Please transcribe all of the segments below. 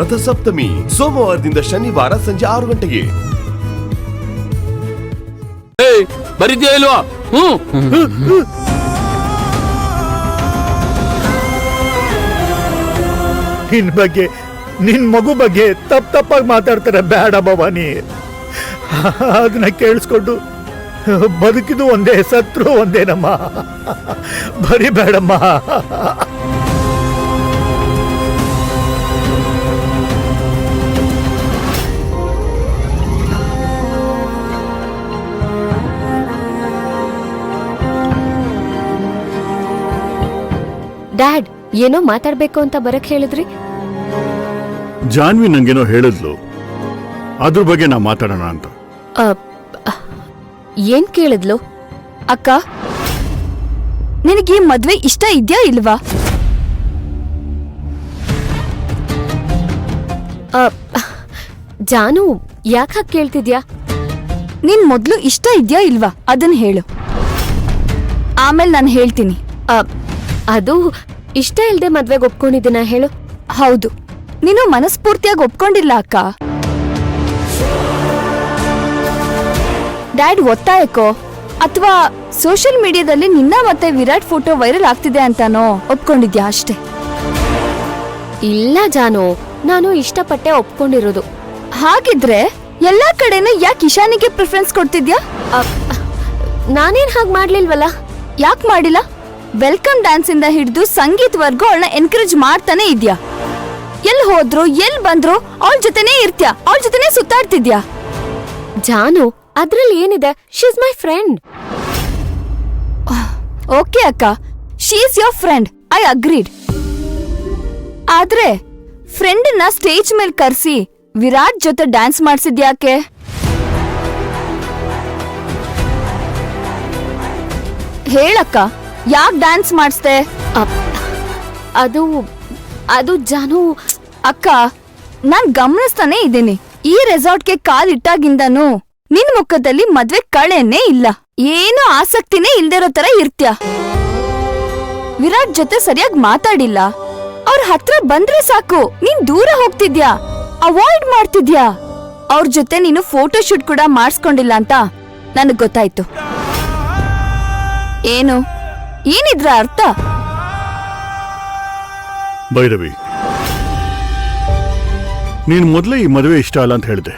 ರಥಸಪ್ತಮಿ ಸೋಮವಾರದಿಂದ ಶನಿವಾರ ಸಂಜೆ 6 ಗಂಟೆಗೆ. ಬರಿದ್ಯಾ ಇಲ್ವಾ? ನಿನ್ ಬಗ್ಗೆ ನಿನ್ ಮಗು ಬಗ್ಗೆ ತಪ್ಪಾಗಿ ಮಾತಾಡ್ತಾರೆ. ಬೇಡ ಭವಾನಿ, ಅದನ್ನ ಕೇಳಿಸ್ಕೊಂಡು ಬದುಕಿದು ಒಂದೇ, ಸತ್ರು ಒಂದೇನಮ್ಮ. ಬರೀ ಬೇಡಮ್ಮ. ಡ್ಯಾಡ್, ಏನೋ ಮಾತಾಡ್ಬೇಕು ಅಂತ ಬರಕ್ ಹೇಳಿದ್ರಿ? ಜಾನ್ವಿ ನಂಗೇನೋ ಹೇಳಿದ್ಲು, ಅದ್ರ ಬಗ್ಗೆ ನಾ ಮಾತಾಡೋಣ ಅಂತ. ಏನ್ ಕೇಳಿದ್ಲು? ಅಕ್ಕ, ನಿನಗೆ ಮದ್ವೆ ಇಷ್ಟ ಇದ್ಯಾ ಇಲ್ವಾ? ಜಾನು, ಯಾಕ ಕೇಳ್ತಿದ್ಯಾ? ನಿನ್ ಮೊದ್ಲು ಇಷ್ಟ ಇದ್ಯಾ ಇಲ್ವಾ ಅದನ್ನ ಹೇಳು, ಆಮೇಲೆ ನಾನು ಹೇಳ್ತೀನಿ. ಅದು ಇಷ್ಟ ಇಲ್ದೆ ಮದ್ವೆಗೆ ಒಪ್ಕೊಂಡಿದ್ದೀನ ಹೇಳು. ಹೌದು, ನೀನು ಮನಸ್ಫೂರ್ತಿಯಾಗಿ ಒಪ್ಕೊಂಡಿಲ್ಲ ಅಕ್ಕ. ಡ್ಯಾಡ್ ಒತ್ತಾಯಕ್ಕೋ ಅಥವಾ ಸೋಷಿಯಲ್ ಮೀಡಿಯಾದಲ್ಲಿ ನಿನ್ನ ಮತ್ತೆ ವಿರಾಟ್ ಫೋಟೋ ವೈರಲ್ ಆಗ್ತಿದೆ ಅಂತಾನೋ ಒಪ್ಕೊಂಡಿದ್ಯಾ ಅಷ್ಟೇ? ಇಲ್ಲ ಜಾನು, ನಾನು ಇಷ್ಟಪಟ್ಟೆ ಒಪ್ಕೊಂಡಿರೋದು. ಹಾಗಿದ್ರೆ ಎಲ್ಲಾ ಕಡೆನೂ ಯಾಕೆ ಇಶಾನಿಗೆ ಪ್ರಿಫರೆನ್ಸ್ ಕೊಡ್ತಿದ್ಯಾ? ನಾನೇನ್ ಹಾಗೆ ಮಾಡ್ಲಿಲ್ವಲ್ಲ. ಯಾಕೆ ಮಾಡಿಲ್ಲ? ವೆಲ್ಕಮ್ ಡ್ಯಾನ್ಸ್ ಇಂದ ಹಿಡಿದು ಸಂಗೀತವರೆಗೂ ಅವಳನ್ನ ಎನ್ಕರೇಜ್ ಮಾಡ್ತಾನೆ ಇದ್ಯಾ. ಎಲ್ಲಿ ಹೋದ್ರು ಎಲ್ಲಿ ಬಂದ್ರು ಅವಳ ಜೊತೆನೇ ಇರ್ತ್ಯಾ, ಅವಳ ಜೊತೆನೇ ಸುತ್ತಾಡ್ತಿದ್ಯಾ. ಜಾನು, ಅದ್ರಲ್ಲಿ ಏನಿದೆ? She is my friend. Okay ಅಕ್ಕ, she is your friend, I agreed. ಆದ್ರೆ ಫ್ರೆಂಡನ್ನ ಸ್ಟೇಜ್ ಮೇಲೆ ಕರ್ಸಿ ವಿರಾಟ್ ಜೊತೆ ಡ್ಯಾನ್ಸ್ ಮಾಡ್ಸಿದ್ಯಾಕೆ? ಹೇಳಕ್ಕ, ಯಾಕೆ ಡ್ಯಾನ್ಸ್ ಮಾಡಿಸ್ದೆ? ಅದು ಜಾನು ಅಕ್ಕ, ನಾನ್ ಗಮನಿಸ್ತಾನೆ ಇದ್ದೀನಿ, ಈ ರೆಸಾರ್ಟ್ಗೆ ಕಾಲಿಟ್ಟಾಗಿಂದನೂ ನಿನ್ ಮುಖದಲ್ಲಿ ಮದ್ವೆ ಕಳೆನೇ ಇಲ್ಲ, ಏನೂ ಆಸಕ್ತಿನೇ ಇಲ್ದಿರೋ ತರ ಇರ್ತ್ಯಾ. ವಿರಾಟ್ ಜೊತೆ ಸರಿಯಾಗಿ ಮಾತಾಡಿಲ್ಲ, ಅವ್ರ ಹತ್ರ ಬಂದ್ರೆ ಸಾಕು ನೀನ್ ದೂರ ಹೋಗ್ತಿದ್ಯಾ, ಅವಾಯ್ಡ್ ಮಾಡ್ತಿದ್ಯಾ. ಅವ್ರ ಜೊತೆ ನೀನು ಫೋಟೋ ಶೂಟ್ ಕೂಡ ಮಾಡಿಸ್ಕೊಂಡಿಲ್ಲ ಅಂತ ನನಗ್ ಗೊತ್ತಾಯ್ತು. ಏನಿದ್ರ ಅರ್ಥ? ಭೈರವಿ, ನೀನ್ ಮೊದಲೇ ಈ ಮದುವೆ ಇಷ್ಟ ಅಲ್ಲ ಅಂತ ಹೇಳಿದೆ.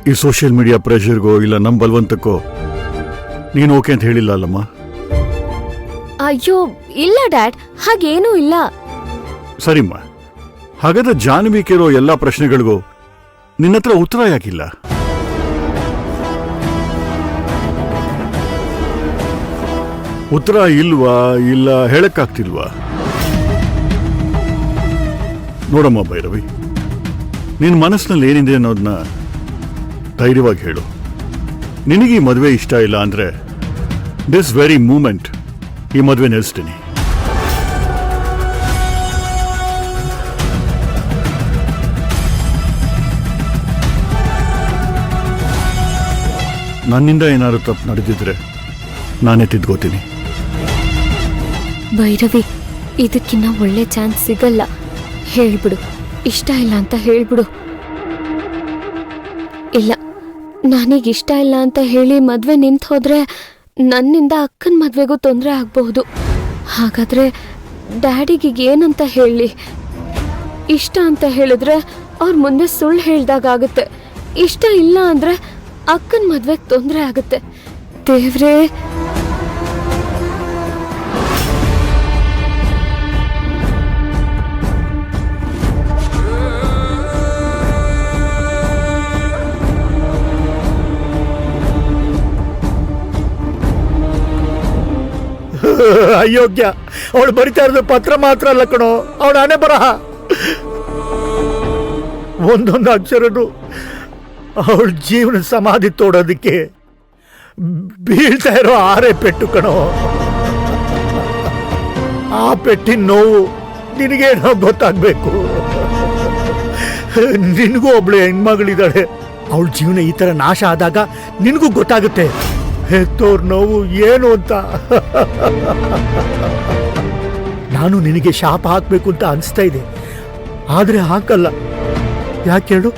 ಈ ಸೋಷಿಯಲ್ ಮೀಡಿಯಾ ಪ್ರೆಷರ್ಗೋ ಇಲ್ಲ ನಮ್ ಬಲವಂತಕ್ಕೋ ನೀನು ಓಕೆ ಅಂತ ಹೇಳಿಲ್ಲ ಅಲ್ಲಮ್ಮ? ಅಯ್ಯೋ ಇಲ್ಲ ಡ್ಯಾಡ್, ಹಾಗೇನೂ ಇಲ್ಲ. ಸರಿಮ್ಮ, ಹಾಗಾದ್ರೆ ಜಾನ್ವಿ ಕೇಳೋ ಎಲ್ಲಾ ಪ್ರಶ್ನೆಗಳಿಗೂ ನಿನ್ನತ್ರ ಉತ್ತರ ಯಾಕಿಲ್ಲ? ಉತ್ತರ ಇಲ್ವಾ, ಇಲ್ಲ ಹೇಳಕ್ಕಾಗ್ತಿಲ್ವಾ? ನೋಡಮ್ಮ ಭೈರವಿ, ನಿನ್ನ ಮನಸ್ಸಿನಲ್ಲಿ ಏನಿದೆ ಅನ್ನೋದನ್ನ ಧೈರ್ಯವಾಗಿ ಹೇಳು. ನಿನಗೆ ಈ ಮದುವೆ ಇಷ್ಟ ಇಲ್ಲ ಅಂದ್ರೆ ದಿಸ್ ವೆರಿ ಮೂಮೆಂಟ್ ಈ ಮದುವೆ ನಿಲ್ಲಿಸ್ತೀನಿ. ನನ್ನಿಂದ ಏನಾದ್ರು ತಪ್ಪು ನಡೆದಿದ್ರೆ ನಾನೇ ತಿದ್ಕೋತೀನಿ. ಭೈರವಿ, ಇದಕ್ಕಿನ್ನ ಒಳ್ಳೆ ಚಾನ್ಸ್ ಸಿಗಲ್ಲ. ಹೇಳ್ಬಿಡು, ಇಷ್ಟ ಇಲ್ಲ ಅಂತ ಹೇಳ್ಬಿಡು. ಇಲ್ಲ, ನಾನೀಗ ಇಷ್ಟ ಇಲ್ಲ ಅಂತ ಹೇಳಿ ಮದ್ವೆ ನಿಂತು ಹೋದ್ರೆ ನನ್ನಿಂದ ಅಕ್ಕನ ಮದ್ವೆಗೂ ತೊಂದರೆ ಆಗಬಹುದು. ಹಾಗಾದ್ರೆ ಡ್ಯಾಡಿಗೆ ಏನಂತ ಹೇಳಿ? ಇಷ್ಟ ಅಂತ ಹೇಳಿದ್ರೆ ಅವ್ರ ಮುಂದೆ ಸುಳ್ಳು ಹೇಳ್ದಾಗುತ್ತೆ, ಇಷ್ಟ ಇಲ್ಲ ಅಂದ್ರೆ ಅಕ್ಕನ ಮದ್ವೆಗೆ ತೊಂದರೆ ಆಗುತ್ತೆ. ದೇವ್ರೇ, ಅಯೋಗ್ಯ. ಅವಳು ಬರಿತಾ ಇರೋದು ಪತ್ರ ಮಾತ್ರ ಅಲ್ಲ ಕಣೋ, ಅವಳ ಹಣೆ ಬರಹ. ಒಂದೊಂದು ಅಕ್ಷರನು ಅವಳ ಜೀವನ ಸಮಾಧಿ ತೋಡೋದಕ್ಕೆ ಬೀಳ್ತಾ ಇರೋ ಆರೆ ಪೆಟ್ಟು ಕಣೋ. ಆ ಪೆಟ್ಟಿನ ನೋವು ನಿನಗೇನೋ ಗೊತ್ತಾಗ್ಬೇಕು. ನಿನಗೂ ಒಬ್ಳು ಹೆಣ್ಮಗಳಿದ್ದಾಳೆ, ಅವಳ ಜೀವನ ಈ ತರ ನಾಶ ಆದಾಗ ನಿನಗೂ ಗೊತ್ತಾಗುತ್ತೆ ಹೆತ್ತೋರ್ ನೋವು ಏನು ಅಂತ. ನಾನು ನಿನಗೆ ಶಾಪ ಹಾಕ್ಬೇಕು ಅಂತ ಅನಿಸ್ತಾ ಇದೆ, ಆದ್ರೆ ಹಾಕಲ್ಲ. ಯಾಕೆ ಹೇಳು?